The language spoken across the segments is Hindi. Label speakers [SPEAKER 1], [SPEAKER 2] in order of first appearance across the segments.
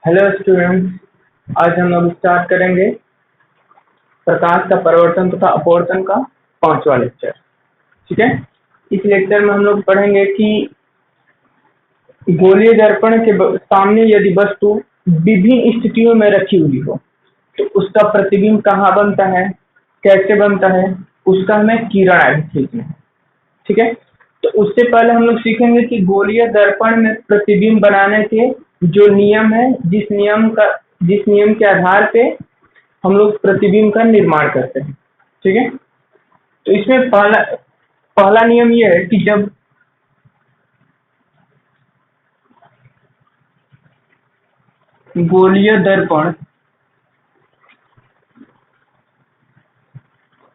[SPEAKER 1] हेलो स्टूडेंट्स, आज हम लोग स्टार्ट करेंगे प्रकाश का परावर्तन तथा अपवर्तन का 5वां लेक्चर। ठीक है। इस लेक्चर में हम लोग पढ़ेंगे कि गोलीय दर्पण के सामने यदि वस्तु विभिन्न स्थितियों में रखी हुई हो तो उसका प्रतिबिंब कहाँ बनता है, कैसे बनता है, उसका हमें किरण आदि खींचना है। ठीक है। तो उससे पहले हम लोग सीखेंगे कि गोलीय दर्पण में प्रतिबिंब बनाने के जो नियम है, जिस नियम के आधार पे हम लोग प्रतिबिंब का निर्माण करते हैं। ठीक है। तो इसमें पहला पहला नियम यह है कि जब गोलीय दर्पण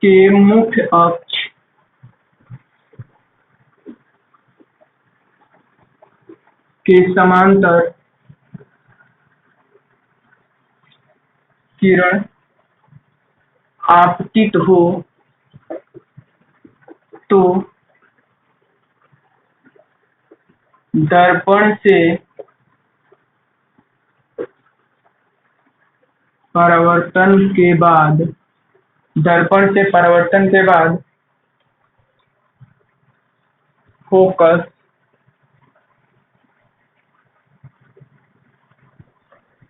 [SPEAKER 1] के मुख्य अक्ष के समांतर किरण आपतित हो तो दर्पण से परावर्तन के बाद फोकस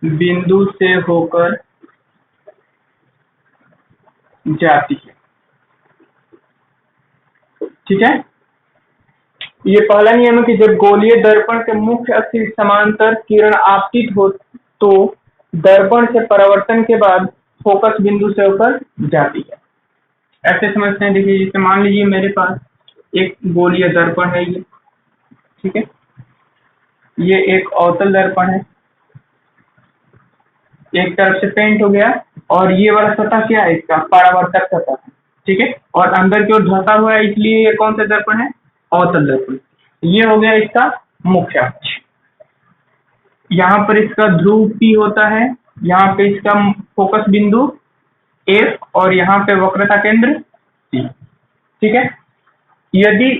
[SPEAKER 1] बिंदु से होकर जाती है। ठीक है। ये पहला नियम है कि जब गोलीय दर्पण के मुख्य अक्ष के समांतर किरण आपतित हो तो दर्पण से परावर्तन के बाद फोकस बिंदु से होकर जाती है। ऐसे समझते हैं। देखिए, जैसे मान लीजिए मेरे पास एक गोलीय दर्पण है ये। ठीक है। ये एक अवतल दर्पण है, एक तरफ से पेंट हो गया और ये वाला सतह क्या है, इसका परावर्तक सतह है। ठीक है। और अंदर की ओर ढका हुआ है, इसलिए ये कौन सा दर्पण है, अवतल दर्पण। ये हो गया इसका मुख्य अक्ष। यहाँ पर इसका ध्रुव P होता है, यहाँ पे इसका फोकस बिंदु F और यहाँ पे वक्रता केंद्र C। ठीक है। यदि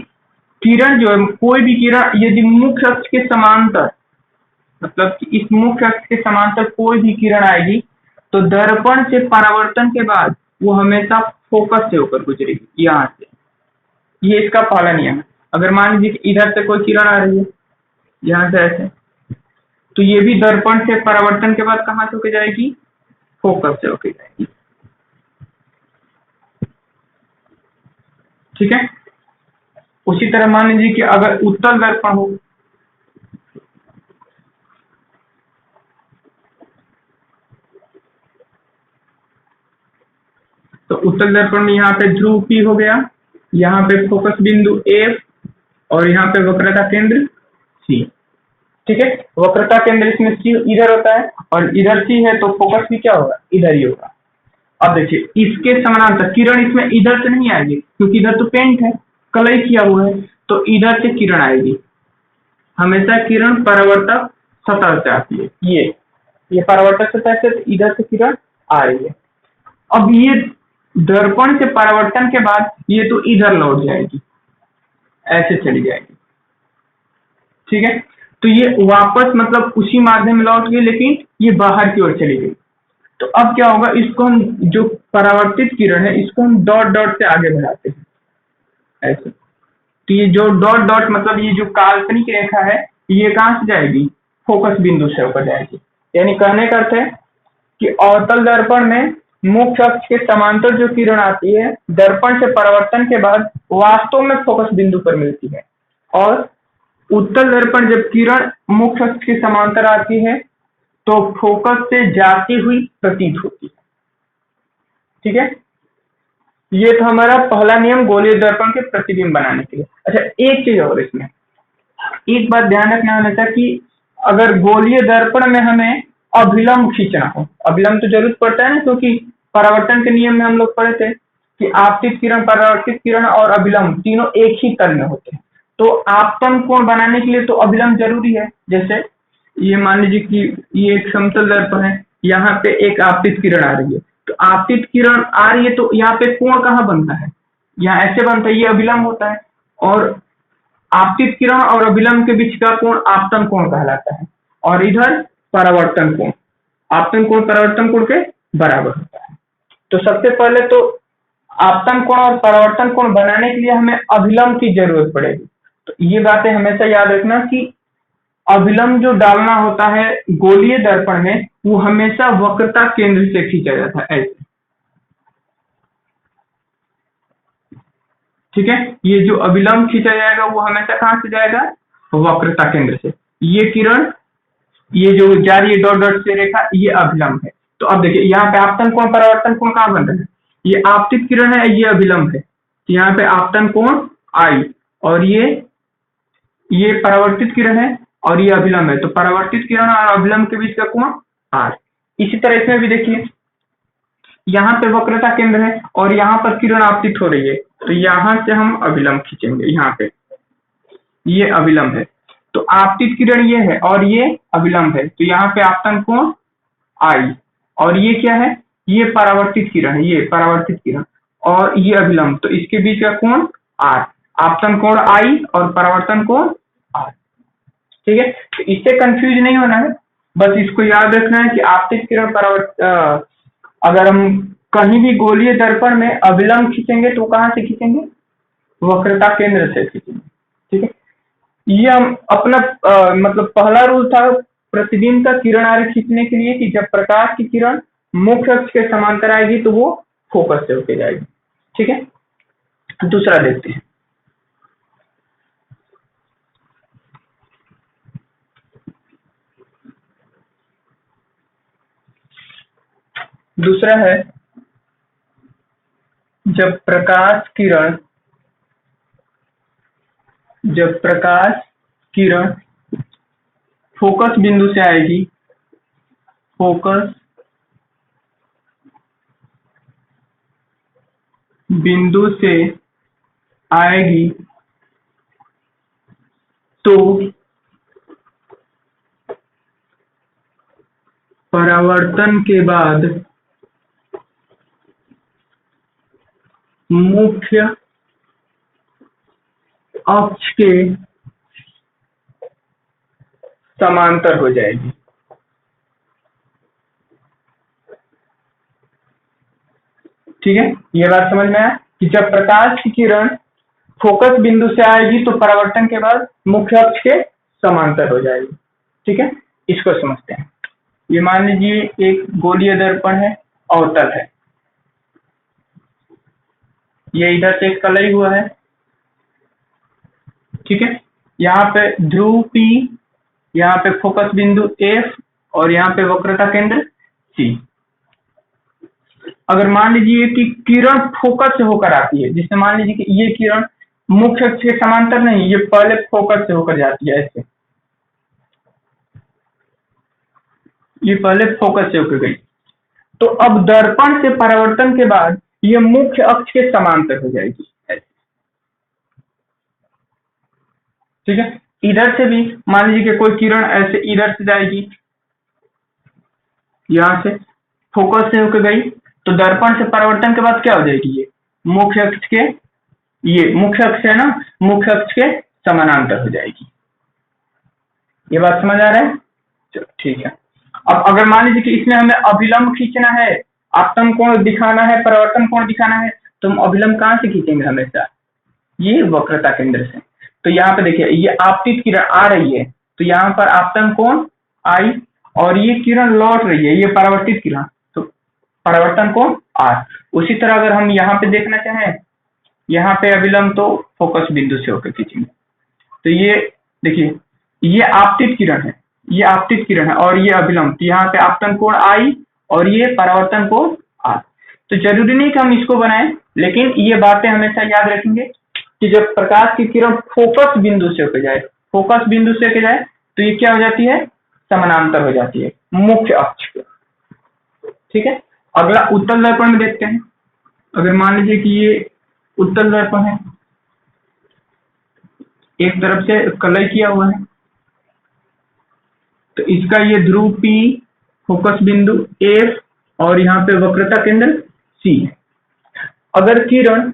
[SPEAKER 1] किरण जो है, कोई भी किरण यदि मुख्य अक्ष के समांतर, मतलब कि इस मुख्य अक्ष के समांतर कोई भी किरण आएगी तो दर्पण से परावर्तन के बाद वो हमेशा फोकस से होकर गुजरेगी, यहाँ से। ये इसका पहला नियम है। अगर मान लीजिए कि इधर से कोई किरण आ रही है, यहाँ से ऐसे, तो ये भी दर्पण से परावर्तन के बाद कहाँ से होकर जाएगी, फोकस से होकर जाएगी। ठीक है। उसी तरह मान लीजिए कि अगर उत्तल दर्पण हो, तो उत्तल दर्पण में यहाँ पे ध्रुव P हो गया, यहाँ पे फोकस बिंदु F और यहाँ पे वक्रता केंद्र C। ठीक है। वक्रता केंद्र इसमें C इधर होता है और इधर C है, तो फोकस भी क्या होगा, इधर ही होगा। अब देखिए, इसके समानांतर किरण इसमें इधर से नहीं आएगी क्योंकि इधर तो पेंट है, कलई किया हुआ है, तो इधर से किरण आएगी। हमेशा किरण परावर्तक सतह से आती है। ये परावर्तक सतह से इधर से किरण आ रही है। अब ये दर्पण से परावर्तन के बाद ये तो इधर लौट जाएगी, ऐसे चली जाएगी। ठीक है। तो ये वापस मतलब उसी माध्यम में लौट गई, लेकिन ये बाहर की ओर चली गई। तो अब क्या होगा, इसको हम जो परावर्तित किरण है इसको हम डॉट डॉट से आगे बढ़ाते हैं, ऐसे। तो ये जो डॉट डॉट मतलब ये जो काल्पनिक रेखा है, ये कहाँ से जाएगी, फोकस बिंदु से होकर जाएगी। यानी कहने का अर्थ है कि अवतल दर्पण में मुख्य अक्ष के समांतर जो किरण आती है, दर्पण से परावर्तन के बाद वास्तव में फोकस बिंदु पर मिलती है, और उत्तल दर्पण जब किरण मुख्य अक्ष के समांतर आती है तो फोकस से जाती हुई प्रतीत होती है। ठीक है। ये था हमारा पहला नियम गोलीय दर्पण के प्रतिबिंब बनाने के लिए। अच्छा, एक चीज और, इसमें एक बात ध्यान रखना हमेशा कि अगर गोलीय दर्पण में हमें अभिलंब खींचना हो, अभिलंब तो जरूरत पड़ता है ना, क्योंकि परावर्तन के नियम में हम लोग पढ़े थे कि आपतित किरण, परावर्तित किरण और अभिलंब तीनों एक ही तल में होते हैं। तो आपतन कोण बनाने के लिए तो अभिलंब जरूरी है। जैसे ये मान लीजिए कि ये एक समतल दर्पण है, यहाँ पे एक आपतित किरण आ रही है, तो आपतित किरण आ रही है तो यहाँ पे कोण कहाँ बनता है, यहाँ ऐसे बनता है, ये अभिलंब होता है। और आपतित किरण और अभिलंब के बीच का कोण आपतन कोण कहलाता है। और इधर परावर्तन कोण, आपतन कोण परावर्तन कोण के बराबर होता है। तो सबसे पहले तो आपतन कोण और परावर्तन कोण बनाने के लिए हमें अभिलंब की जरूरत पड़ेगी। तो ये बातें हमेशा याद रखना कि अभिलंब जो डालना होता है गोलीय दर्पण में, वो हमेशा वक्रता केंद्र से खींचा जाता है, ऐसे। ठीक है, ये जो अभिलंब खींचा जाएगा वो हमेशा कहां से जाएगा, वक्रता केंद्र से। ये किरण, ये जो जा रही है डॉट डॉट से रेखा, ये अभिलंब है। तो अब देखिए यहाँ पे आपतन कोण परावर्तन कोण कहां बन रहा है, ये आपतित किरण है, ये अभिलंब है। तो यहाँ पे आपतन कोण आई और ये परावर्तित किरण है और ये अभिलंब है। तो परावर्तित किरण और अभिलंब के बीच का कोण आर। इसी तरह इसमें भी देखिए, यहाँ पे वक्रता केंद्र है और यहाँ पर किरण आपतित हो रही है, तो यहाँ से हम अभिलंब खींचेंगे। यहाँ पे ये अभिलंब है, तो आपतित किरण ये है और ये अभिलंब है। तो यहाँ पे आपतन कोण आई और ये क्या है, ये परावर्तित किरण है, ये परावर्तित किरण और ये अभिलंब। तो इसके बीच का कोण आर, आपतन कोण आई और परावर्तन कोण आर। ठीक है, तो इससे कंफ्यूज नहीं होना है, बस इसको याद रखना है कि आपतित किरण अगर हम कहीं भी गोलीय दर्पण में अभिलंब खींचेंगे तो कहां से खींचेंगे, वक्रता केंद्र से खींचेंगे। ठीक है, ये हम अपना मतलब पहला रूल था प्रतिबिंब का किरण आरेख खींचने के लिए कि जब प्रकाश की किरण मुख्य अक्ष के समांतर आएगी तो वो फोकस से होके जाएगी। ठीक है, दूसरा देखते हैं। दूसरा है, जब प्रकाश किरण फोकस बिंदु से आएगी, फोकस बिंदु से आएगी तो परावर्तन के बाद मुख्य अक्ष के समांतर हो जाएगी। ठीक है, ये बात समझ में आया कि जब प्रकाश की किरण फोकस बिंदु से आएगी तो परावर्तन के बाद मुख्य अक्ष के समांतर हो जाएगी। ठीक है, इसको समझते हैं। ये मान लीजिए एक गोलीय दर्पण है, अवतल है, ये इधर से कलई हुआ है। ठीक है, यहाँ पे ध्रुव P, यहाँ पे फोकस बिंदु F और यहाँ पे वक्रता केंद्र C। अगर मान लीजिए कि किरण फोकस से होकर आती है, जिससे मान लीजिए कि ये किरण मुख्य अक्ष के समांतर नहीं, ये पहले फोकस से होकर जाती है, ऐसे ये पहले फोकस से होकर गई, तो अब दर्पण से परावर्तन के बाद ये मुख्य अक्ष के समांतर हो जाएगी, ऐसे। ठीक है, इधर से भी मान लीजिए कि कोई किरण ऐसे इधर से जाएगी, यहां से फोकस से होकर गई, तो दर्पण से परावर्तन के बाद क्या हो जाएगी, ये मुख्य अक्ष के, ये मुख्य अक्ष है ना, मुख्य अक्ष के समानांतर हो जाएगी। ये बात समझ आ रहा है? चलो ठीक है। अब अगर मान लीजिए कि इसमें हमें अभिलंब खींचना है, आपतन कोण दिखाना है, परावर्तन कोण दिखाना है, तो हम अभिलंब कहां से खींचेंगे, हमेशा ये वक्रता केंद्र से। तो यहाँ पे देखिए ये आपतित किरण आ रही है, तो यहाँ पर आपतन कोण आई और ये किरण लौट रही है, ये परावर्तित किरण, तो परावर्तन कोण आर। उसी तरह अगर हम यहाँ पे देखना चाहें, यहाँ पे अभिलंब तो फोकस बिंदु से होकर खींचेंगे, तो ये देखिए ये आपतित किरण है, ये आपतित किरण है और ये अभिलंब, तो यहाँ पे आपतन कोण आई और ये परावर्तन कोण आर। तो जरूरी नहीं कि हम इसको बनाएं, लेकिन ये बातें हमेशा याद रखेंगे कि जब प्रकाश की किरण फोकस बिंदु से होकर जाए, फोकस बिंदु से होकर जाए, तो ये क्या हो जाती है, समानांतर हो जाती है मुख्य अक्ष के। ठीक है, अगला उत्तल दर्पण में देखते हैं। अगर मान लीजिए कि ये उत्तल दर्पण है, एक तरफ से कलई किया हुआ है, तो इसका ये ध्रुव P, फोकस बिंदु F और यहाँ पे वक्रता केंद्र C है। अगर किरण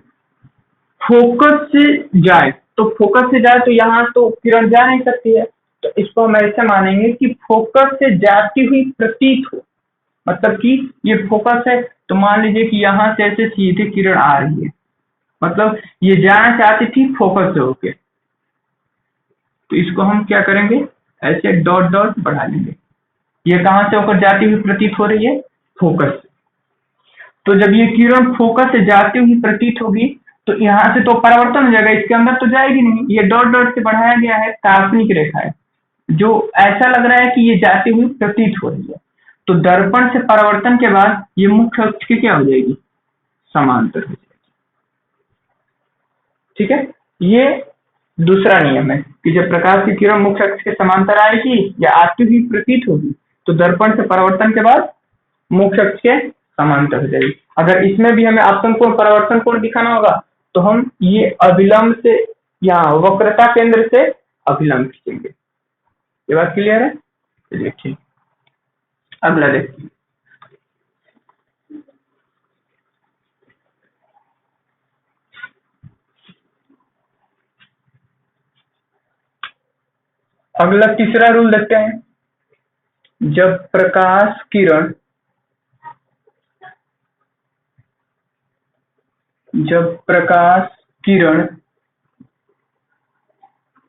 [SPEAKER 1] फोकस से जाए, तो फोकस से जाए तो यहाँ तो किरण जा नहीं सकती है, तो इसको हम ऐसे मानेंगे कि फोकस से जाती हुई प्रतीत हो, मतलब कि ये फोकस है तो मान लीजिए कि यहाँ से ऐसे सीधी किरण आ रही है, मतलब ये जाना चाहती थी फोकस से होके, तो इसको हम क्या करेंगे, ऐसे डॉट डॉट बढ़ा लेंगे। ये कहाँ से होकर जाती हुई प्रतीत हो रही है, फोकस से। तो जब ये किरण फोकस से जाती हुई प्रतीत होगी तो यहाँ से तो परावर्तन हो जाएगा, इसके अंदर तो जाएगी नहीं। ये डॉट डॉट से बढ़ाया गया है काल्पनिक रेखा है, जो ऐसा लग रहा है कि ये जाती हुई प्रतीत हो रही है। तो दर्पण से परावर्तन के बाद ये मुख्य अक्ष की क्या हो जाएगी, समांतर हो जाएगी। ठीक है, ये दूसरा नियम है कि जब प्रकाश की किरण मुख्य अक्ष के समांतर आएगी या आती हुई प्रतीत होगी तो दर्पण से परावर्तन के बाद मुख्य अक्ष के समांतर हो जाएगी। अगर इसमें भी हमें आपतन कोण परावर्तन कोण दिखाना होगा तो हम ये अभिलंब से, यहाँ वक्रता केंद्र से अभिलंब खींचेंगे। ये बात क्लियर है? चलिए ठीक, अगला देखिए। अगला तीसरा रूल देखते हैं। जब प्रकाश किरण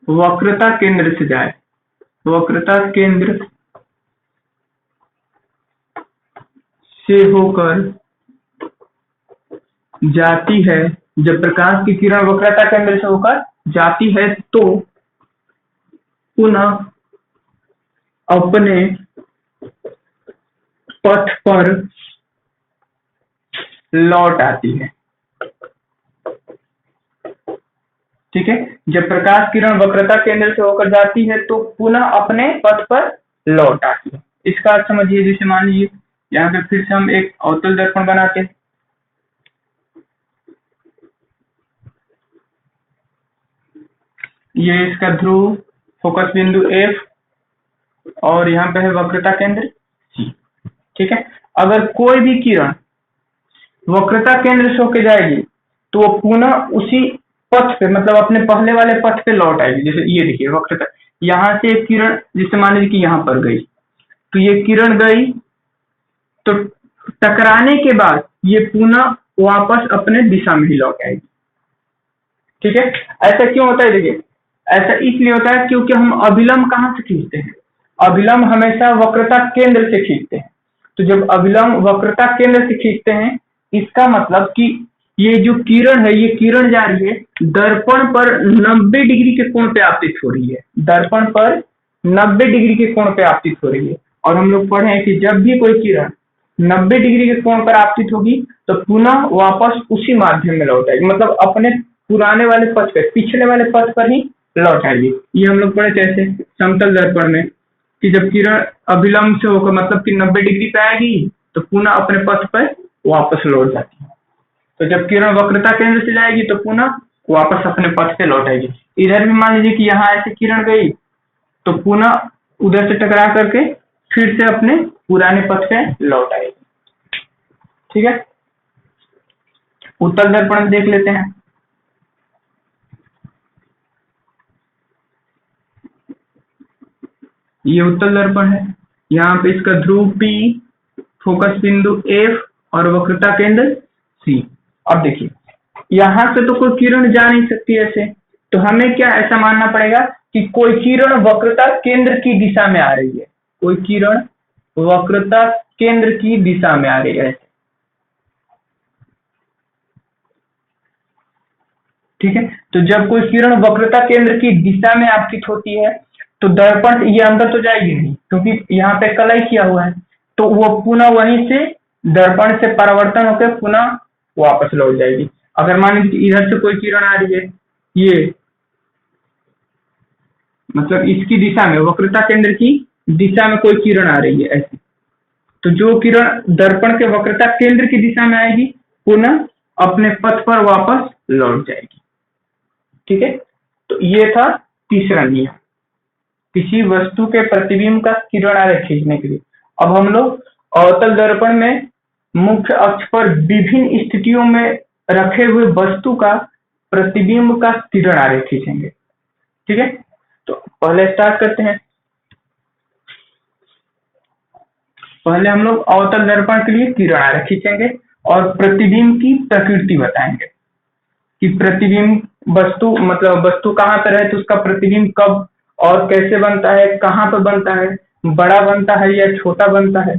[SPEAKER 1] वक्रता केंद्र से जाए, वक्रता केंद्र से होकर जाती है, जब प्रकाश की किरण वक्रता केंद्र से होकर जाती है तो पुनः अपने पथ पर लौट आती है। ठीक है, जब प्रकाश किरण वक्रता केंद्र से होकर जाती है तो पुनः अपने पथ पर लौट आती है। इसका अर्थ समझिए, जैसे मान लीजिए यहाँ पे फिर से हम एक अवतल दर्पण बनाते हैं। ये इसका ध्रुव, फोकस बिंदु F और यहाँ पे है वक्रता केंद्र C। ठीक है, अगर कोई भी किरण वक्रता केंद्र से होकर जाएगी तो वो पुनः उसी पथ पे, मतलब अपने पहले वाले पथ पे लौट आएगी। जैसे ये देखिए वक्रता, यहाँ से एक किरण जिससे मान लीजिए कि यहाँ पर गई, तो ये किरण गई तो टकराने के बाद ये पुनः वापस अपने दिशा में ही लौट आएगी। ठीक है, ऐसा क्यों होता है? देखिए, ऐसा इसलिए होता है क्योंकि हम अभिलंब कहाँ से खींचते हैं, अभिलंब हमेशा वक्रता केंद्र से खींचते हैं। तो जब अभिलंब वक्रता केंद्र से खींचते हैं, इसका मतलब कि ये जो किरण है, ये किरण जा रही है दर्पण पर 90 डिग्री के कोण पे आपतित हो रही है, दर्पण पर 90 डिग्री के कोण पे आपतित हो रही है। और हम लोग पढ़े हैं कि जब भी कोई किरण 90 डिग्री के कोण पर आपतित होगी तो पुनः वापस उसी माध्यम में लौट आएगी, मतलब अपने पुराने वाले पथ पे, पिछले वाले पथ पर ही लौट आएगी। ये हम लोग पढ़े थे समतल दर्पण में कि जब किरण अभिलंब से होकर, मतलब कि 90 डिग्री पे आएगी तो पुनः अपने पथ पर वापस लौट जाती है। तो जब किरण वक्रता केंद्र से जाएगी तो पुनः वापस अपने पथ पे लौट आएगी। इधर भी मान लीजिए कि यहाँ ऐसे किरण गई तो पुनः उधर से टकरा करके फिर से अपने पुराने पथ पे लौट आएगी। ठीक है, उत्तल दर्पण देख लेते हैं। ये उत्तल दर्पण है, यहाँ पे इसका ध्रुव P, फोकस बिंदु F और वक्रता केंद्र C। अब देखिए, यहाँ से तो कोई किरण जा नहीं सकती ऐसे, तो हमें क्या ऐसा मानना पड़ेगा कि कोई किरण वक्रता केंद्र की दिशा में आ रही है, कोई किरण वक्रता केंद्र की दिशा में आ रही है। ठीक है, तो जब कोई किरण वक्रता केंद्र की दिशा में आपतित होती है तो दर्पण ये अंदर तो जाएगी नहीं, क्योंकि यहाँ पे कलाई किया हुआ है, तो वो पुनः वहीं से दर्पण से परावर्तन होकर पुनः वापस लौट जाएगी। अगर मान लीजिए इधर से कोई किरण आ रही है, ये मतलब इसकी दिशा में, वक्रता केंद्र की दिशा में कोई किरण आ रही है ऐसी, तो जो किरण दर्पण के वक्रता केंद्र की दिशा में आएगी पुनः अपने पथ पर वापस लौट जाएगी। ठीक है, तो ये था तीसरा नियम, किसी वस्तु के प्रतिबिंब का किरण आरेख खींचने के लिए। अब हम लोग अवतल दर्पण में मुख्य अक्ष पर विभिन्न स्थितियों में रखे हुए वस्तु का प्रतिबिंब का किरण आरेख खींचेंगे। ठीक है, तो पहले स्टार्ट करते हैं। पहले हम लोग अवतल दर्पण के लिए किरण आरेख खींचेंगे और प्रतिबिंब की प्रकृति बताएंगे कि प्रतिबिंब वस्तु मतलब वस्तु कहाँ पर है तो उसका प्रतिबिंब कब और कैसे बनता है, कहाँ पर बनता है, बड़ा बनता है या छोटा बनता है,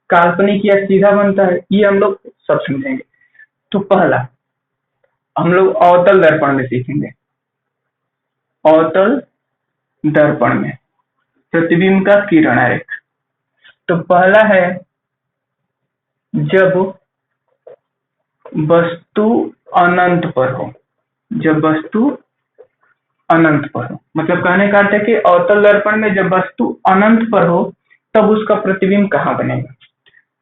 [SPEAKER 1] काल्पनिक या सीधा बनता है, ये हम लोग सब समझेंगे। तो पहला हम लोग अवतल दर्पण में सीखेंगे। अवतल दर्पण में प्रतिबिंब का किरण आरेख। तो पहला है जब वस्तु अनंत पर हो। जब वस्तु अनंत पर हो मतलब कहने का अर्थ है कि अवतल दर्पण में जब वस्तु अनंत पर हो तब उसका प्रतिबिंब कहाँ बनेगा।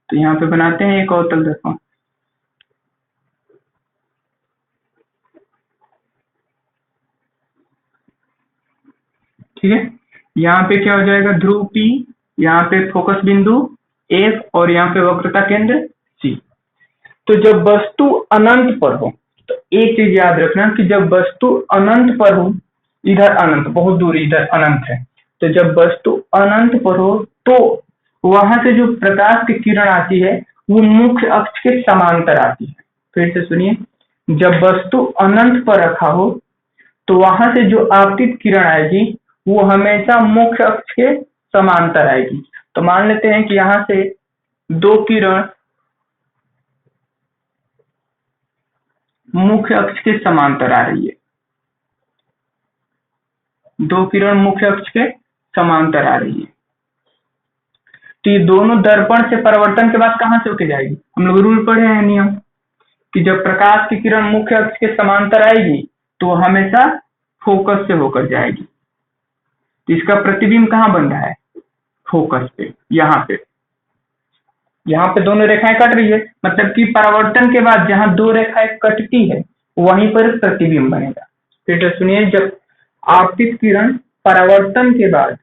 [SPEAKER 1] तो यहाँ पे बनाते हैं एक अवतल दर्पण। ठीक है, यहाँ पे क्या हो जाएगा, ध्रुव P, यहाँ पे फोकस बिंदु F और यहाँ पे वक्रता केंद्र C। तो जब वस्तु अनंत पर हो तो एक चीज याद रखना कि जब वस्तु अनंत पर हो, इधर अनंत बहुत दूर इधर अनंत है, तो जब वस्तु अनंत पर हो तो वहां से जो प्रकाश की किरण आती है वो मुख्य अक्ष के समांतर आती है। फिर से सुनिए, जब वस्तु अनंत पर रखा हो तो वहां से जो आपतित किरण आएगी वो हमेशा मुख्य अक्ष के समांतर आएगी। तो मान लेते हैं कि यहाँ से दो किरण मुख्य अक्ष के समांतर आ रही है, दो किरण मुख्य अक्ष के समांतर आ रही है, तो ये दोनों दर्पण से परावर्तन के बाद कहां से होके जाएगी। हम लोग रूल पढ़े हैं नियम कि जब प्रकाश की किरण मुख्य अक्ष के समांतर आएगी तो हमेशा फोकस से होकर जाएगी। तो इसका प्रतिबिंब कहाँ बन रहा है, फोकस पे। यहाँ पे दोनों रेखाएं कट रही है मतलब कि परावर्तन के बाद जहां दो रेखाएं कटती है वहीं पर प्रतिबिंब बनेगा। फिर से सुनिए, जब आपतित किरण परावर्तन के बाद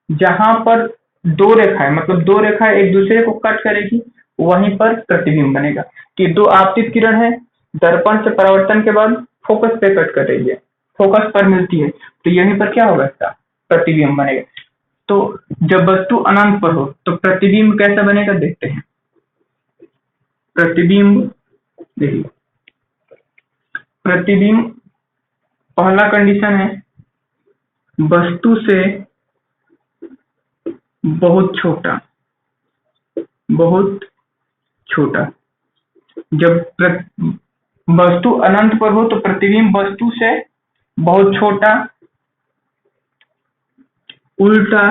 [SPEAKER 1] जहां पर दो रेखाएं मतलब दो रेखाएं एक दूसरे को कट करेगी वहीं पर प्रतिबिंब बनेगा। कि दो आपतित किरण है, दर्पण से परावर्तन के बाद फोकस पे कट कर रही है, फोकस पर मिलती है, तो यहीं पर क्या होगा, इसका प्रतिबिंब बनेगा। तो जब वस्तु अनंत पर हो तो प्रतिबिंब कैसा बनेगा देखते हैं। प्रतिबिंब देखिए, प्रतिबिंब पहला कंडीशन है वस्तु से बहुत छोटा, बहुत छोटा। जब वस्तु अनंत पर हो तो प्रतिबिंब वस्तु से बहुत छोटा, उल्टा,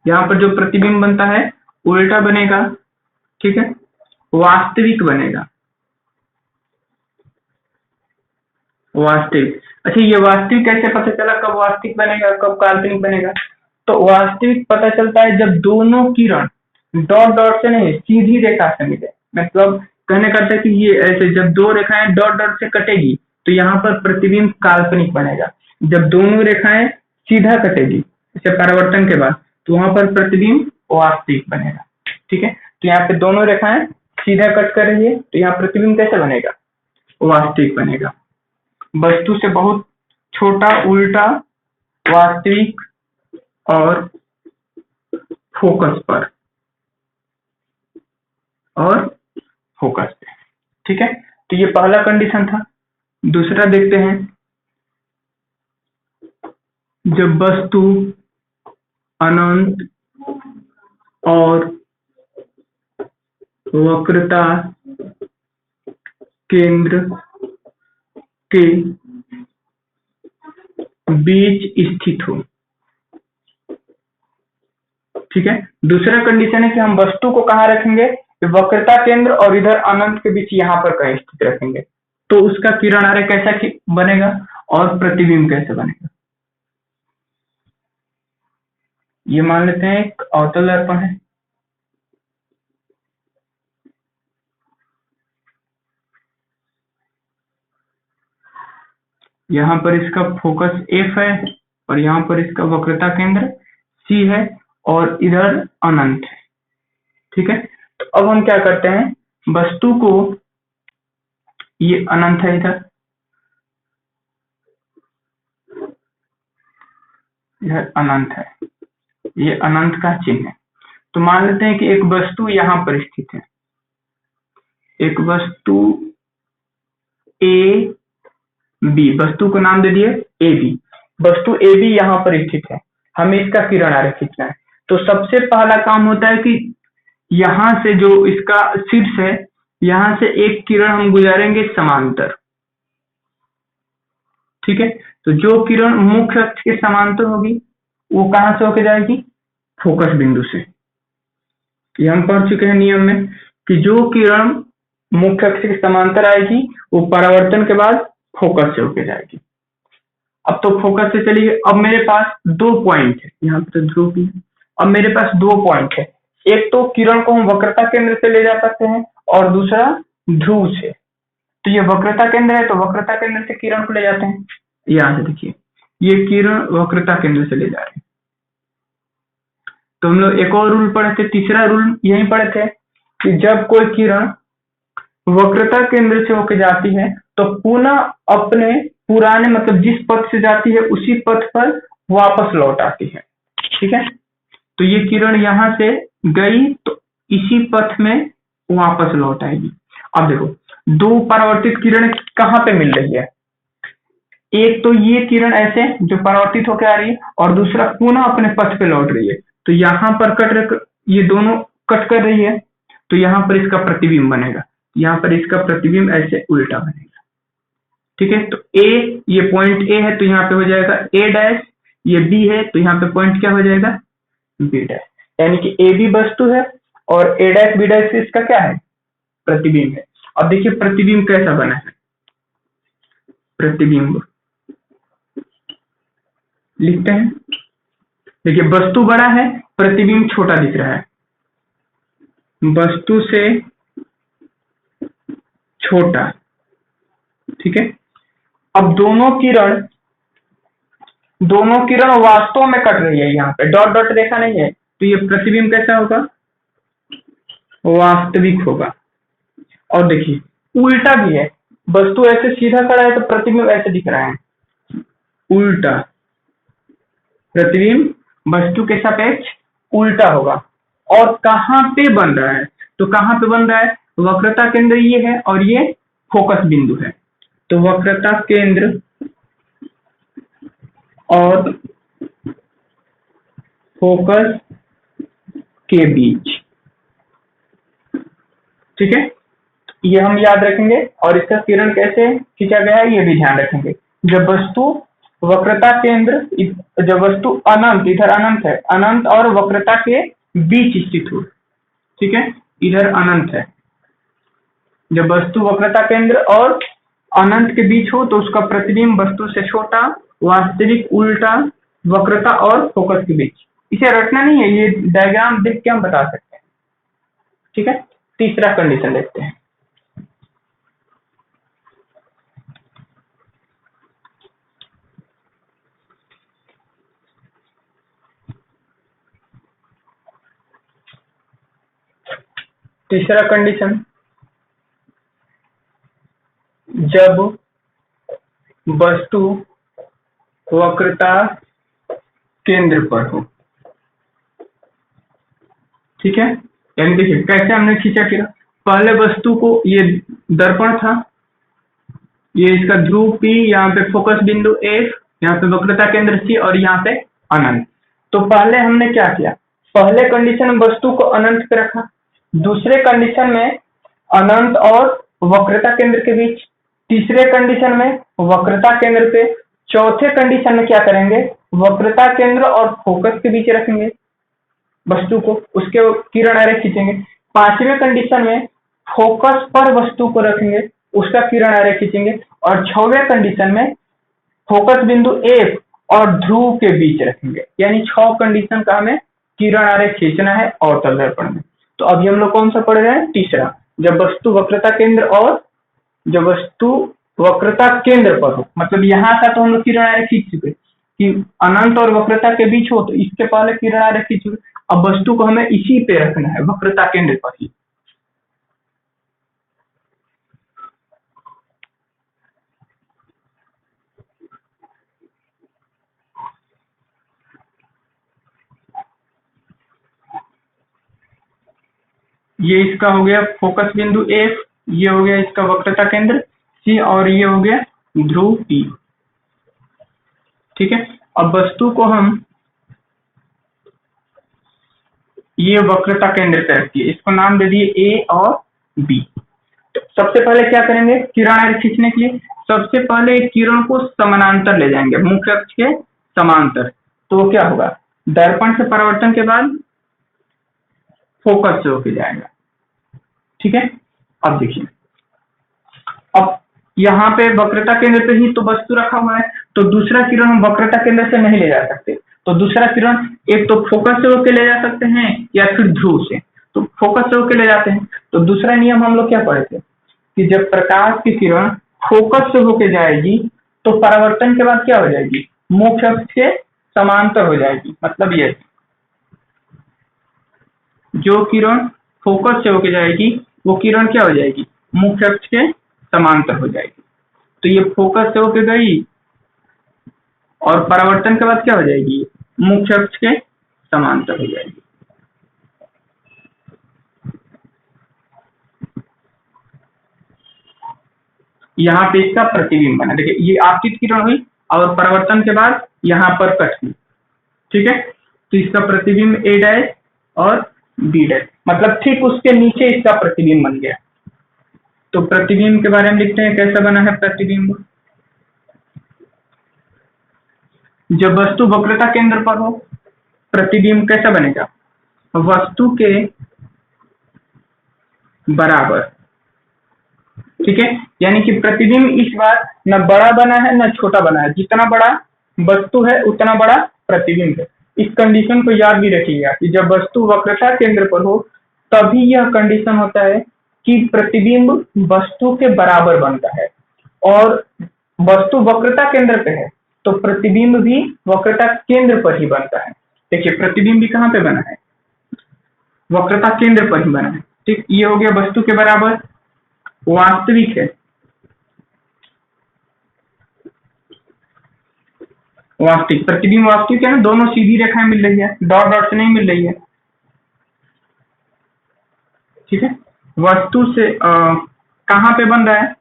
[SPEAKER 1] यहाँ पर जो प्रतिबिंब बनता है उल्टा बनेगा। ठीक है, वास्तविक बनेगा, वास्तविक। अच्छा, ये वास्तविक कैसे पता चला, कब वास्तविक बनेगा कब काल्पनिक बनेगा। तो वास्तविक पता चलता है जब दोनों किरण डॉट डॉट से नहीं सीधी रेखा से मिले। मतलब कहने का अर्थ है कि ये ऐसे जब दो रेखाएं डॉट डॉट से कटेगी तो यहाँ पर प्रतिबिंब काल्पनिक बनेगा। जब दोनों रेखाएं सीधा कटेगी जैसे परावर्तन के बाद तो वहां पर प्रतिबिंब वास्तविक बनेगा। ठीक है, तो यहाँ पे दोनों रेखाएं सीधा कट कर रही है तो यहाँ प्रतिबिंब कैसे बनेगा, वास्तविक बनेगा। वस्तु से बहुत छोटा, उल्टा, वास्तविक और फोकस पर और फोकस पे। ठीक है, तो ये पहला कंडीशन था। दूसरा देखते हैं, जब वस्तु अनंत और वक्रता केंद्र के बीच स्थित हो। ठीक है, दूसरा कंडीशन है कि हम वस्तु को कहाँ रखेंगे, वक्रता केंद्र और इधर अनंत के बीच यहाँ पर कहीं स्थित रखेंगे। तो उसका किरण आरेख कैसा बनेगा और प्रतिबिंब कैसे बनेगा। ये मान लेते हैं एक अवतल दर्पण है। यहाँ पर इसका फोकस F है और यहाँ पर इसका वक्रता केंद्र C है और इधर अनंत है। ठीक है, तो अब हम क्या करते हैं, वस्तु को, ये अनंत है इधर, इधर अनंत है, ये अनंत का चिन्ह है। तो मान लेते हैं कि एक वस्तु यहाँ पर स्थित है, एक वस्तु ए बी, वस्तु को नाम दे दिए ए बी, वस्तु ए बी यहाँ पर स्थित है, हमें इसका किरण आरेख खींचना है। तो सबसे पहला काम होता है कि यहाँ से जो इसका शीर्ष है, यहाँ से एक किरण हम गुजारेंगे समांतर, ठीक है। तो जो किरण मुख्य अक्ष के समांतर होगी वो कहां से होके जाएगी, फोकस बिंदु से। ये हम पढ़ चुके हैं नियम में कि जो किरण मुख्य अक्ष के समांतर आएगी वो परावर्तन के बाद फोकस से होके जाएगी। अब तो फोकस से चलिए, अब मेरे पास 2 पॉइंट है, यहाँ पे तो ध्रुव भी है। अब मेरे पास 2 पॉइंट है, एक तो किरण को हम वक्रता केंद्र से ले जा सकते हैं और दूसरा ध्रुव से। तो ये वक्रता केंद्र है, तो वक्रता केंद्र से किरण को ले जाते हैं। यहाँ से देखिए, ये किरण वक्रता केंद्र से ले जा रहे हैं। तो हम लोग एक और रूल पढ़े थे, तीसरा रूल यही पढ़े थे कि जब कोई किरण वक्रता केंद्र से होकर जाती है तो पुनः अपने पुराने, मतलब जिस पथ से जाती है उसी पथ पर वापस लौट आती है, ठीक है। तो ये किरण यहां से गई तो इसी पथ में वापस लौट आएगी। अब देखो, 2 परावर्तित किरण कहां पे मिल रही है, एक तो ये किरण ऐसे जो परावर्तित होकर आ रही है और दूसरा पुनः अपने पथ पे लौट रही है। तो यहाँ पर ये दोनों कट कर रही है, तो यहाँ पर इसका प्रतिबिंब बनेगा, यहाँ पर इसका प्रतिबिंब ऐसे उल्टा बनेगा, ठीक है। तो ए, ये पॉइंट ए है तो यहाँ पे हो जाएगा ए डैश, ये बी है तो यहाँ पे पॉइंट क्या हो जाएगा, बी डैश। यानी कि ए बी वस्तु है और ए डैश बी डैश इसका क्या है, प्रतिबिंब है। अब देखिए प्रतिबिंब कैसा बना है, प्रतिबिंब लिखते हैं। देखिए वस्तु बड़ा है, प्रतिबिंब छोटा दिख रहा है, वस्तु से छोटा, ठीक है। अब दोनों किरण वास्तव में कट रही है, यहाँ पे डॉट डॉट देखा नहीं है, तो ये प्रतिबिंब कैसा होगा, वास्तविक होगा। और देखिए उल्टा भी है, वस्तु ऐसे सीधा खड़ा है तो प्रतिबिंब ऐसे दिख रहा है, उल्टा प्रतिबिंब वस्तु के सापेक्ष उल्टा होगा। और कहाँ पे बन रहा है, तो कहाँ पे बन रहा है, वक्रता केंद्र ये है और ये फोकस बिंदु है। तो वक्रता केंद्र और फोकस के बीच, ठीक है, ये हम याद रखेंगे। और इसका किरण कैसे खींचा गया है ये भी ध्यान रखेंगे। जब वस्तु वक्रता केंद्र, जब वस्तु अनंत, इधर अनंत है, अनंत और वक्रता के बीच स्थित हो, ठीक है, इधर अनंत है। जब वस्तु वक्रता केंद्र और अनंत के बीच हो तो उसका प्रतिबिंब वस्तु से छोटा, वास्तविक उल्टा, वक्रता और फोकस के बीच। इसे रटना नहीं है, ये डायग्राम देख के हम बता सकते हैं, ठीक है। तीसरा कंडीशन देखते हैं। तीसरा कंडीशन, जब वस्तु वक्रता केंद्र पर हो, ठीक है। यानी देखिए कैसे हमने खींचा किरण, पहले वस्तु को, ये दर्पण था, ये इसका ध्रुव P, यहाँ पे फोकस बिंदु F, यहाँ पे वक्रता केंद्र C और यहाँ पे अनंत। तो पहले हमने क्या किया, पहले कंडीशन में वस्तु को अनंत पे रखा, दूसरे कंडीशन में अनंत और वक्रता केंद्र के बीच, तीसरे कंडीशन में वक्रता केंद्र पे, चौथे कंडीशन में क्या करेंगे, वक्रता केंद्र और फोकस के बीच रखेंगे वस्तु को, उसके किरण आरेख खींचेंगे। पांचवें कंडीशन में फोकस पर वस्तु को रखेंगे, उसका किरण आरेख खींचेंगे। और छठवें कंडीशन में फोकस बिंदु F और ध्रुव के बीच रखेंगे। यानी 6 कंडीशन का हमें किरण आरेख खींचना है अवतल दर्पण में। तो अभी हम लोग कौन सा पढ़ रहे हैं, तीसरा, जब वस्तु वक्रता केंद्र और जब वस्तु वक्रता केंद्र पर हो, मतलब यहाँ का तो हम लोग किरण आरेख खींच चुके कि अनंत और वक्रता के बीच हो, तो इसके पहले किरण आरेख खींच चुके। अब वस्तु को हमें इसी पे रखना है, वक्रता केंद्र पर ही। ये इसका हो गया फोकस बिंदु एफ, ये हो गया इसका वक्रता केंद्र सी, और ये हो गया ध्रुव पी। ठीक है, अब वस्तु को हम ये वक्रता केंद्र पे रखिए, इसको नाम दे दिए ए और बी। तो सबसे पहले क्या करेंगे किरण खींचने के लिए, सबसे पहले किरण को समानांतर ले जाएंगे, मुख्य अक्ष के समांतर। तो क्या होगा, दर्पण से परावर्तन के बाद फोकस से होके जाएगा। ठीक है, अब देखिए, अब यहाँ पे वक्रता केंद्र पे ही तो वस्तु रखा हुआ है, तो दूसरा किरण हम वक्रता केंद्र से नहीं ले जा सकते। तो दूसरा किरण एक तो फोकस से होके ले जा सकते हैं या फिर ध्रुव से। तो फोकस से होके ले जाते हैं। तो दूसरा नियम हम लोग क्या पढ़े थे कि जब प्रकाश की किरण फोकस से होके जाएगी तो परावर्तन के बाद क्या हो जाएगी, मुख्य अक्ष के समांतर हो जाएगी। मतलब ये जो किरण फोकस से होके जाएगी वो किरण क्या हो जाएगी, मुख्य अक्ष के समांतर हो जाएगी। तो ये फोकस से होके गई और परावर्तन के बाद क्या हो जाएगी, मुख्य अक्ष के समांतर हो जाएगी। यहाँ पे इसका प्रतिबिंब बना, देखिए ये आपतित किरण हुई और परावर्तन के बाद यहाँ पर कट हुई। ठीक है, तो इसका प्रतिबिंब ए डैश और बी डैश, मतलब ठीक उसके नीचे इसका प्रतिबिंब बन गया। तो प्रतिबिंब के बारे में लिखते हैं, कैसा बना है प्रतिबिंब। जब वस्तु वक्रता केंद्र पर हो प्रतिबिंब कैसा बनेगा, वस्तु के बराबर। ठीक है, यानी कि प्रतिबिंब इस बार न बड़ा बना है न छोटा बना है, जितना बड़ा वस्तु है उतना बड़ा प्रतिबिंब है। इस कंडीशन को याद भी रखिएगा कि जब वस्तु वक्रता केंद्र पर हो तभी यह कंडीशन होता है कि प्रतिबिंब वस्तु के बराबर बनता है, और वस्तु वक्रता केंद्र पे है तो प्रतिबिंब भी वक्रता केंद्र पर ही बनता है। देखिए प्रतिबिंब भी कहाँ पे बना है, वक्रता केंद्र पर ही बना है। ठीक, ये हो गया वस्तु के बराबर, वास्तविक है, वास्तविक प्रतिबिंब वास्तविक है ना, दोनों सीधी रेखाएं मिल रही है, डॉट डॉट से नहीं मिल रही है। ठीक है, वस्तु से कहाँ पे बन रहा है,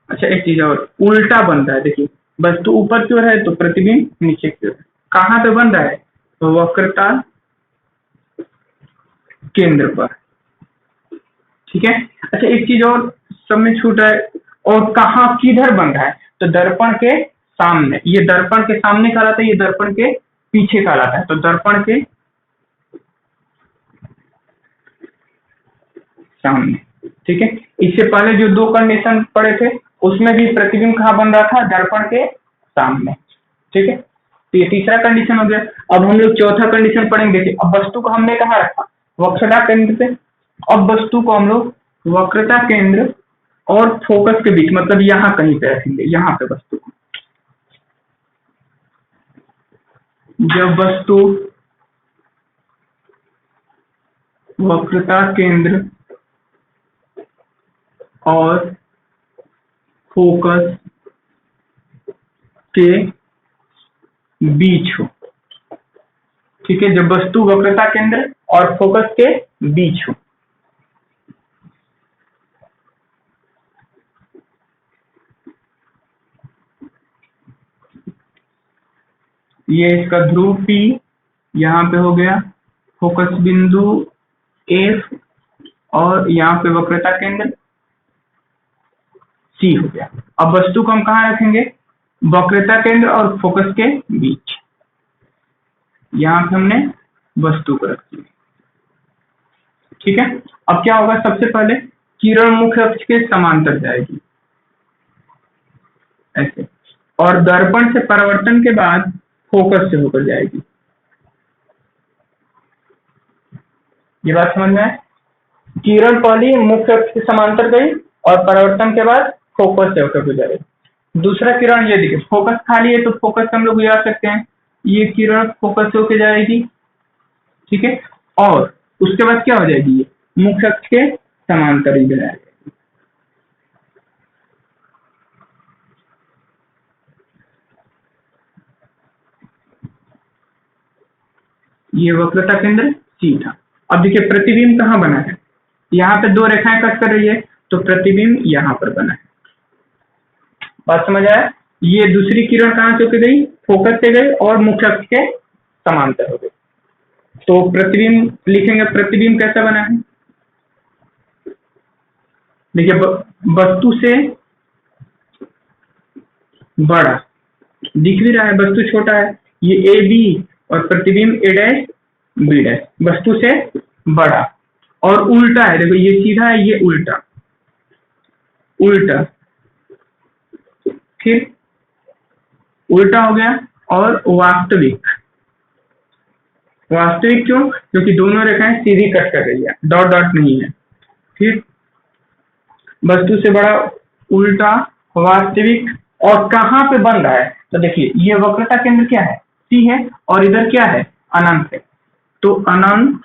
[SPEAKER 1] अच्छा एक चीज और, उल्टा बन रहा है। देखिए वस्तु ऊपर की ओर है तो प्रतिबिंब नीचे की ओर, कहाँ पे बन रहा है, तो वक्रता केंद्र पर। ठीक है, अच्छा एक चीज और सब में छूट है, और कहाँ किधर बन रहा है, तो दर्पण के सामने। ये दर्पण के सामने कहलाता है, ये दर्पण के पीछे कहलाता है। तो दर्पण के सामने। ठीक है, इससे पहले जो दो कंडीशन पढ़े थे उसमें भी प्रतिबिंब कहाँ बन रहा था, दर्पण के सामने। ठीक है, तो ये तीसरा कंडीशन हो गया। अब हम लोग चौथा कंडीशन पढ़ेंगे। देखिए अब वस्तु को हमने कहाँ रखा, वक्रता केंद्र पे। अब वस्तु को हम लोग वक्रता केंद्र और फोकस के बीच, मतलब यहाँ कहीं पे रखेंगे, यहाँ पे वस्तु को। जब वस्तु वक्रता केंद्र और फोकस के बीच हो। ठीक है, जब वस्तु वक्रता केंद्र और फोकस के बीच हो। ये इसका ध्रुव P यहाँ पे हो गया, फोकस बिंदु F, और यहाँ पे वक्रता केंद्र C हो गया। अब वस्तु को हम कहाँ रखेंगे, वक्रता केंद्र और फोकस के बीच। यहाँ पे हमने वस्तु को रख दिया। ठीक है, अब क्या होगा, सबसे पहले किरण मुख्य अक्ष के समांतर जाएगी ऐसे, और दर्पण से परावर्तन के बाद फोकस से होकर जाएगी। ये बात समझ में आए, किरण पहली मुख्य अक्ष के समांतर गई और परावर्तन के बाद फोकस से होकर गुजरेगी। दूसरा किरण ये देखिए फोकस खाली है तो फोकस से हम लोग गुजार सकते हैं, ये किरण फोकस से होकर जाएगी। ठीक है, और उसके बाद क्या हो जाएगी, ये मुख्य अक्ष के समांतर ही जाएगी। ये वक्रता केंद्र C था। अब देखिए प्रतिबिंब कहाँ बना है, यहाँ पे दो रेखाएं कट कर रही है, तो प्रतिबिंब यहाँ पर बना है। बात समझ आया? ये दूसरी किरण कहाँ से होकर गई? फोकस से गई और मुख्य अक्ष के समांतर हो गई। तो प्रतिबिंब लिखेंगे, प्रतिबिंब कैसा बना है? देखिए, वस्तु से बड़ा दिख भी रहा है, वस्तु छोटा है, ये ए बी और प्रतिबिंब ए डैश बी डैश, वस्तु से बड़ा और उल्टा है। देखो ये सीधा है, ये उल्टा, उल्टा, फिर उल्टा हो गया। और वास्तविक, वास्तविक क्यों? क्योंकि दोनों रेखाएं सीधी कट कर रही है, डॉट डॉट नहीं है। फिर वस्तु से बड़ा, उल्टा, वास्तविक, और कहाँ पे बन रहा है? तो देखिए ये वक्रता केंद्र क्या है? सी है, और इधर क्या है? अनंत है। तो अनंत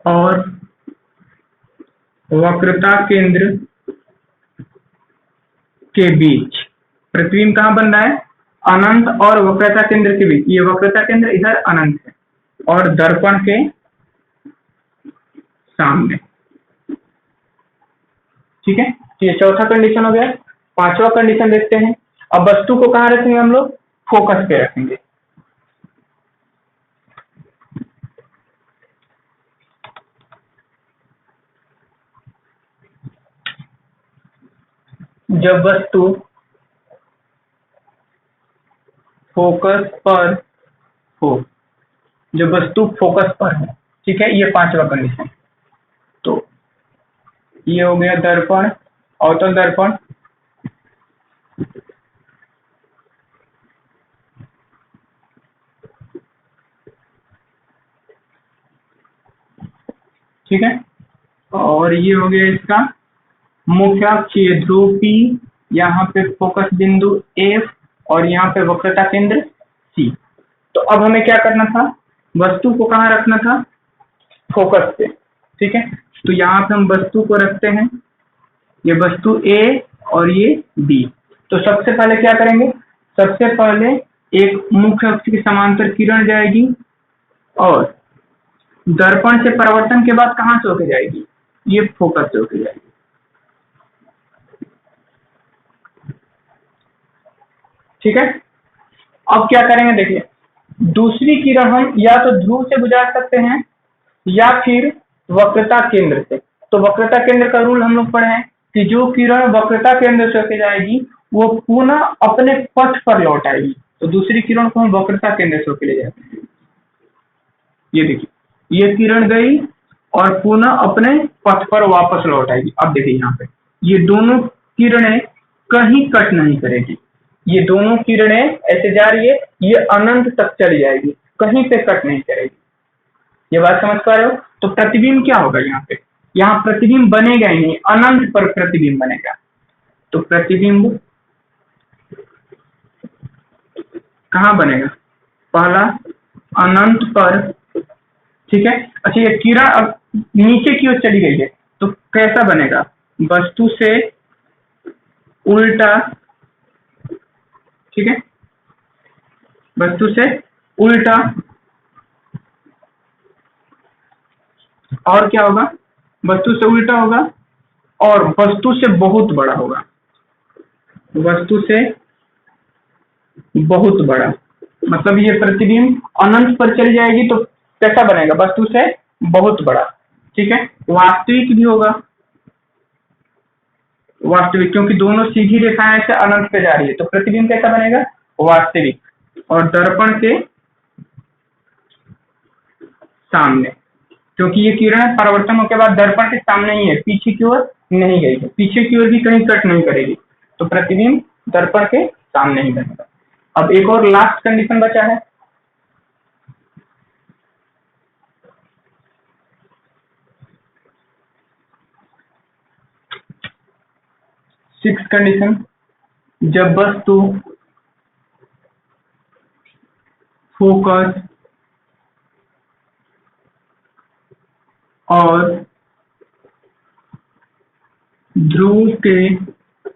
[SPEAKER 1] और वक्रता केंद्र के बीच प्रतिबिंब कहाँ बन रहा है? अनंत और वक्रता केंद्र के बीच। ये वक्रता केंद्र इधर अनंत है और दर्पण के सामने। ठीक है, ये चौथा कंडीशन हो गया। पांचवा कंडीशन देखते हैं। अब वस्तु को कहाँ रखेंगे हम लोग? फोकस पे रखेंगे। जब वस्तु फोकस पर हो, जब वस्तु फोकस पर हो, ठीक है, ये पांचवा कंडीशन। तो ये हो गया दर्पण, अवतल दर्पण, ठीक है, और ये हो गया इसका मुख्य अक्ष, ये ध्रुव P, यहाँ पे फोकस बिंदु F और यहाँ पे वक्रता केंद्र C। तो अब हमें क्या करना था? वस्तु को कहाँ रखना था? फोकस पे। ठीक है, तो यहाँ पे हम वस्तु को रखते हैं, ये वस्तु A और ये B। तो सबसे पहले क्या करेंगे? सबसे पहले एक मुख्य अक्ष की समांतर किरण जाएगी और दर्पण से परावर्तन के बाद कहाँ से होके जाएगी? ये फोकस से होके जाएगी। ठीक है, अब क्या करेंगे? देखिए, दूसरी किरण हम या तो ध्रुव से गुजार सकते हैं या फिर वक्रता केंद्र से। तो वक्रता केंद्र का रूल हम लोग पढ़े हैं कि जो किरण वक्रता केंद्र से होके जाएगी वो पुनः अपने पथ पर लौट आएगी। तो दूसरी किरण को हम वक्रता केंद्र से होके ले जाते हैं। ये देखिए, ये किरण गई और पुनः अपने पथ पर वापस लौट आएगी। अब देखिए यहाँ पे ये दोनों किरणें कहीं कट नहीं करेगी, ये दोनों किरणें ऐसे जा रही है, ये अनंत तक चली जाएगी, कहीं पे कट नहीं करेगी। ये बात समझ पा रहे हो? तो प्रतिबिंब क्या होगा यहाँ पे? यहाँ प्रतिबिंब बनेगा ही नहीं, अनंत पर प्रतिबिंब बनेगा। तो प्रतिबिंब कहाँ बनेगा? पहला अनंत पर। ठीक है, अच्छा, ये किरण अब नीचे की ओर चली गई है, तो कैसा बनेगा? वस्तु से उल्टा। ठीक है, वस्तु से उल्टा, और क्या होगा? वस्तु से उल्टा होगा और वस्तु से बहुत बड़ा होगा। वस्तु से बहुत बड़ा मतलब ये प्रतिबिंब अनंत पर चली जाएगी, तो कैसा बनेगा? वस्तु से बहुत बड़ा। ठीक है, वास्तविक भी होगा, वास्तविक, क्योंकि दोनों सीधी रेखाएं से अनंत पे जा रही है, तो प्रतिबिंब कैसा बनेगा? वास्तविक। और दर्पण के सामने, क्योंकि ये किरण परावर्तन के बाद दर्पण के सामने ही है, पीछे की ओर नहीं गई है, पीछे की ओर भी कहीं कट नहीं करेगी, तो प्रतिबिंब दर्पण के सामने ही बनेगा। अब एक और लास्ट कंडीशन बचा है। सिक्स कंडीशन, जब वस्तु फोकस और ध्रुव के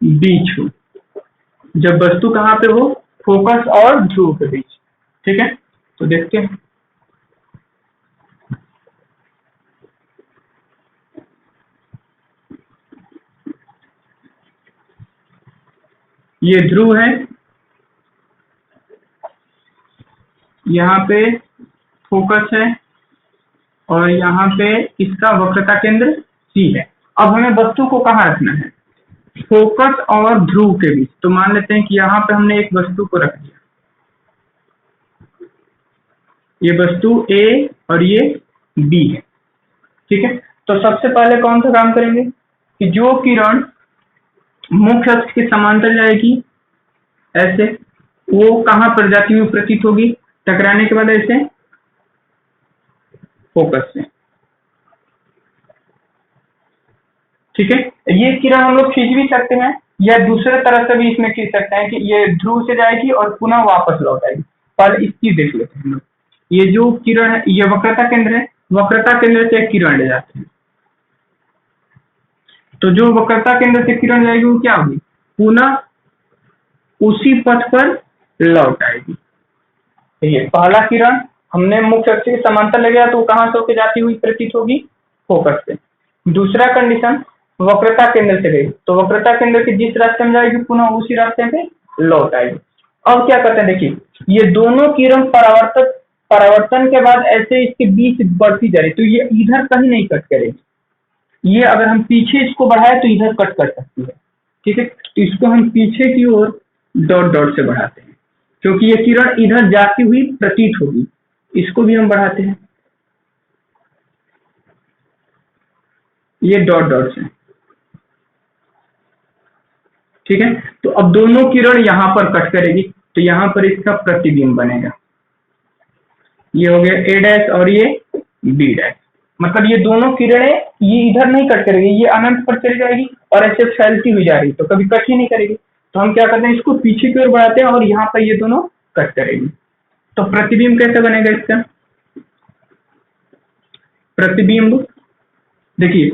[SPEAKER 1] बीच हो। जब वस्तु कहाँ पे हो? फोकस और ध्रुव के बीच। ठीक है, तो देखते हैं। ये ध्रुव है, यहाँ पे फोकस है और यहाँ पे इसका वक्रता केंद्र सी है। अब हमें वस्तु को कहाँ रखना है? फोकस और ध्रुव के बीच। तो मान लेते हैं कि यहाँ पे हमने एक वस्तु को रख दिया, ये वस्तु ए और ये बी है, ठीक है। तो सबसे पहले कौन सा काम करेंगे कि जो किरण मुख्य अक्ष के समांतर जाएगी ऐसे, वो कहाँ पर जाती हुई प्रतीत होगी? टकराने के बाद ऐसे फोकस से, ठीक है। ये किरण हम लोग खींच भी सकते हैं या दूसरे तरह से भी इसमें खींच सकते हैं कि ये ध्रुव से जाएगी और पुनः वापस लौट आएगी। पहले इसकी देख लेते हैं हम लोग। ये जो किरण है ये वक्रता केंद्र है, वक्रता केंद्र से एक किरण ले जाते हैं, तो जो वक्रता केंद्र से किरण जाएगी वो क्या होगी? पुनः उसी पथ पर लौट आएगी। ये पहला किरण हमने मुख्य अक्ष के समांतर ले गया तो वो कहां से होकर जाती हुई प्रतीत होगी? फोकस से। दूसरा कंडीशन, वक्रता केंद्र से गई तो वक्रता केंद्र के जिस रास्ते में जाएगी पुनः उसी रास्ते पे लौट आएगी। अब क्या करते हैं, देखिए ये दोनों किरण परावर्तन के बाद ऐसे इसके बीच बढ़ती जा रही, तो ये इधर कहीं नहीं कट करेगी। ये अगर हम पीछे इसको बढ़ाए तो इधर कट कर सकती है, ठीक है। तो इसको हम पीछे की ओर डॉट डॉट से बढ़ाते हैं क्योंकि ये किरण इधर जाती हुई प्रतीत होगी। इसको भी हम बढ़ाते हैं ये डॉट डॉट से, ठीक है। तो अब दोनों किरण यहां पर कट करेगी तो यहां पर इसका प्रतिबिंब बनेगा। ये हो गया ए डैश और ये बी डैश, मतलब ये दोनों किरणें ये इधर नहीं कट करेगी, ये अनंत पर चली जाएगी और ऐसे फैलती हुई जा रही, तो कभी कट ही नहीं करेगी। तो हम क्या करते हैं, इसको पीछे की ओर बढ़ाते हैं और यहाँ पर ये दोनों कट करेगी। तो प्रतिबिंब कैसे बनेगा इसका? प्रतिबिंब देखिए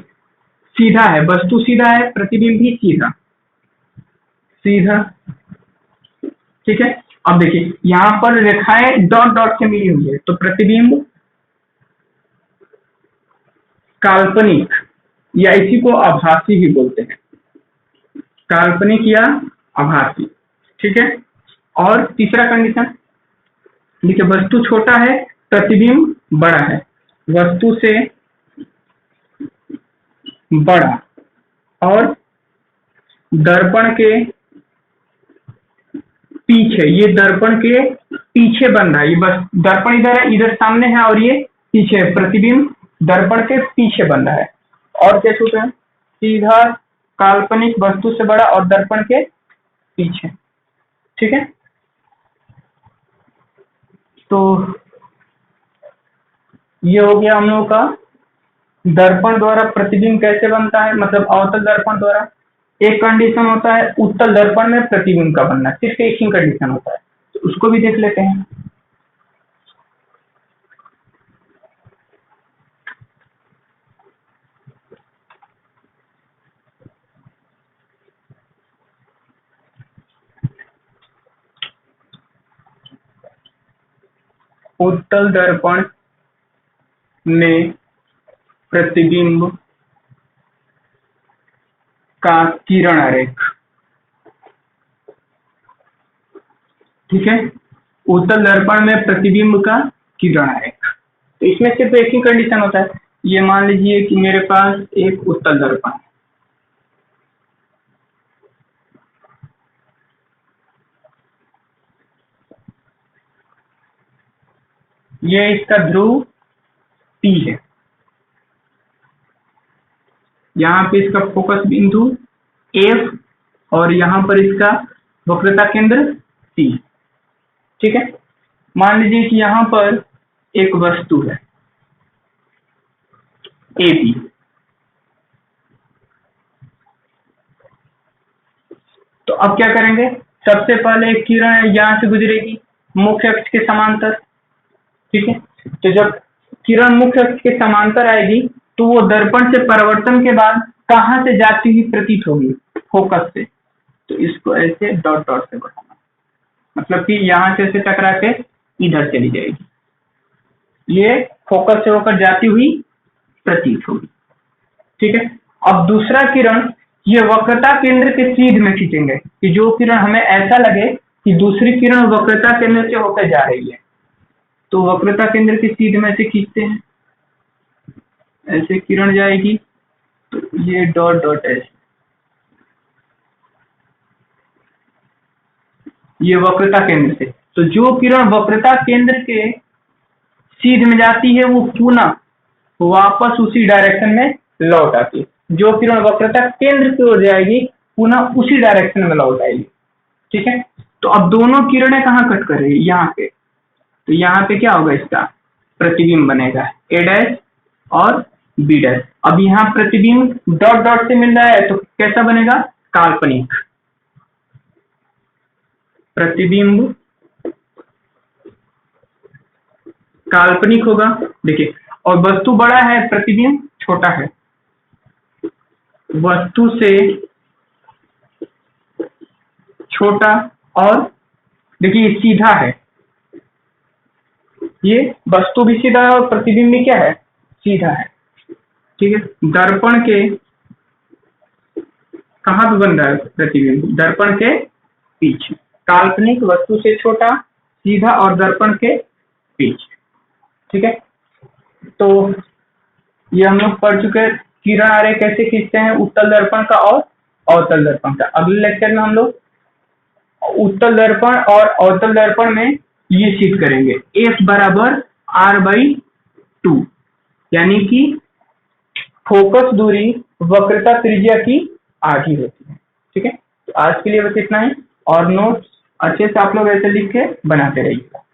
[SPEAKER 1] सीधा है, वस्तु सीधा है, प्रतिबिंब भी सीधा सीधा, ठीक है। अब देखिए यहाँ पर रेखाएं डॉट डॉट से मिली हुई है, तो प्रतिबिंब काल्पनिक या इसी को आभासी भी बोलते हैं, काल्पनिक या आभासी, ठीक है। और तीसरा कंडीशन देखिए, वस्तु छोटा है, प्रतिबिंब बड़ा है, वस्तु से बड़ा और दर्पण के पीछे, ये दर्पण के पीछे बन रहा है, ये बस दर्पण इधर है, इधर सामने है और ये पीछे है, प्रतिबिंब दर्पण के पीछे बन रहा है। और क्या सूत्र है? सीधा, काल्पनिक, वस्तु से बड़ा और दर्पण के पीछे, ठीक है। तो ये हो गया हम लोगों का दर्पण द्वारा प्रतिबिंब कैसे बनता है, मतलब अवतल दर्पण द्वारा। एक कंडीशन होता है उत्तल दर्पण में प्रतिबिंब का बनना, सिर्फ एक ही कंडीशन होता है, तो उसको भी देख लेते हैं। उत्तल दर्पण में प्रतिबिंब का किरण आरेख, ठीक है। उत्तल दर्पण में प्रतिबिंब का किरण आरेख, तो इसमें सिर्फ एक ही कंडीशन होता है। ये मान लीजिए कि मेरे पास एक उत्तल दर्पण है, ये इसका ध्रुव P है, यहाँ पे इसका फोकस बिंदु F और यहाँ पर इसका वक्रता केंद्र C, ठीक है। मान लीजिए कि यहाँ पर एक वस्तु है AB, तो अब क्या करेंगे, सबसे पहले एक किरण यहाँ से गुजरेगी मुख्य अक्ष के समांतर, ठीक है। तो जब किरण मुख्य अक्ष के समांतर आएगी तो वो दर्पण से परावर्तन के बाद कहां से जाती हुई प्रतीत होगी? फोकस से। तो इसको ऐसे डॉट डॉट से बढ़ाना, मतलब कि यहां से ऐसे टकरा के इधर चली जाएगी, ये फोकस से होकर जाती हुई प्रतीत होगी, ठीक है। अब दूसरा किरण ये वक्रता केंद्र के सीध में खींचेंगे कि जो किरण हमें ऐसा लगे कि दूसरी किरण वक्रता केंद्र से होकर जा रही है, तो वक्रता केंद्र के सीध में से खींचते हैं। ऐसे किरण जाएगी तो ये डॉट डॉट ऐसे, ये वक्रता केंद्र से। तो जो किरण वक्रता केंद्र के सीध में जाती है वो पुनः वापस उसी डायरेक्शन में लौट आती है। जो किरण वक्रता केंद्र की ओर जाएगी पुनः उसी डायरेक्शन में लौट आएगी। ठीक है, तो अब दोनों किरणें कहाँ कट कर रही है, यहाँ पे। तो यहाँ पे क्या होगा, इसका प्रतिबिंब बनेगा ए डैश और बी डैश। अब यहाँ प्रतिबिंब डॉट डॉट से मिल रहा है तो कैसा बनेगा, काल्पनिक प्रतिबिंब, काल्पनिक होगा। देखिए, और वस्तु बड़ा है प्रतिबिंब छोटा है, वस्तु से छोटा, और देखिए सीधा है, ये वस्तु भी सीधा है और प्रतिबिंब भी क्या है, सीधा है। ठीक है, दर्पण के कहाँ पे बन रहा है प्रतिबिंब, दर्पण के पीछे। काल्पनिक, वस्तु से छोटा, सीधा और दर्पण के पीछे। ठीक है, तो ये हम लोग पढ़ चुके हैं किरण आरेख कैसे खींचते हैं, उत्तल दर्पण का और अवतल दर्पण का। अगले लेक्चर में हम लोग उत्तल दर्पण और अवतल दर्पण में ये सिद्ध करेंगे, F बराबर R/2, यानी कि फोकस दूरी वक्रता त्रिज्या की आधी होती है। ठीक है, तो आज के लिए बस इतना ही, और नोट्स अच्छे से आप लोग ऐसे लिख के बनाते रहिएगा।